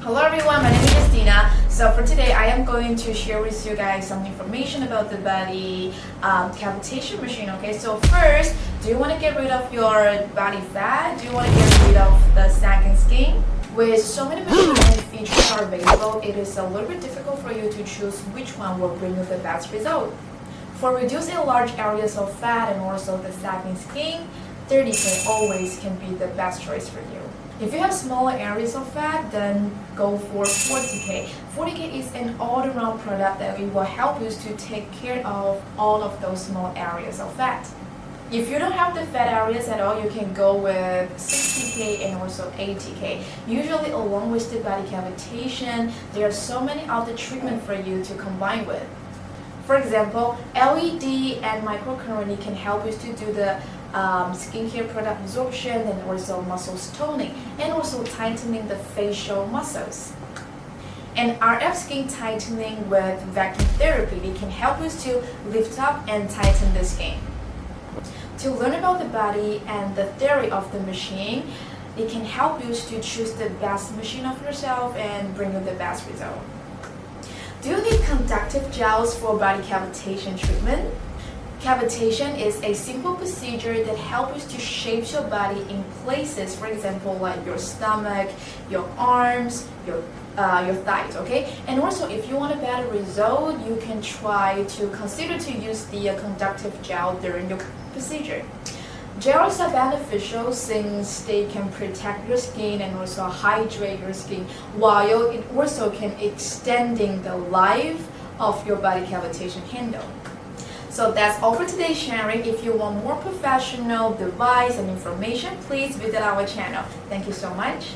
Hello everyone, my name is Christina. So for today, I am going to share with you guys some information about the body cavitation machine. Okay, so first, do you want to get rid of your body fat? Do you want to get rid of the sagging skin? With so many machine features are available, it is a little bit difficult for you to choose which one will bring you the best result. For reducing large areas of fat and also the sagging skin, 30K always can be the best choice for you. If you have smaller areas of fat, then go for 40K. 40K is an all-around product that it will help you to take care of all of those small areas of fat. If you don't have the fat areas at all, you can go with 60K and also 80K. Usually along with the body cavitation, there are so many other treatments for you to combine with. For example, LED and microcurrent can help you to do the skincare product absorption and also muscles toning and also tightening the facial muscles. And RF skin tightening with vacuum therapy, it can help you to lift up and tighten the skin. To learn about the body and the theory of the machine, it can help you to choose the best machine of yourself and bring you the best result. Do you need conductive gels for body cavitation treatment? Cavitation is a simple procedure that helps you to shape your body in places, for example, like your stomach, your arms, your thighs, okay? And also, if you want a better result, you can consider to use the conductive gel during your procedure. Gels are beneficial since they can protect your skin and also hydrate your skin, while it also can extending the life of your body cavitation handle. So that's all for today's sharing. If you want more professional advice and information, please visit our channel. Thank you so much.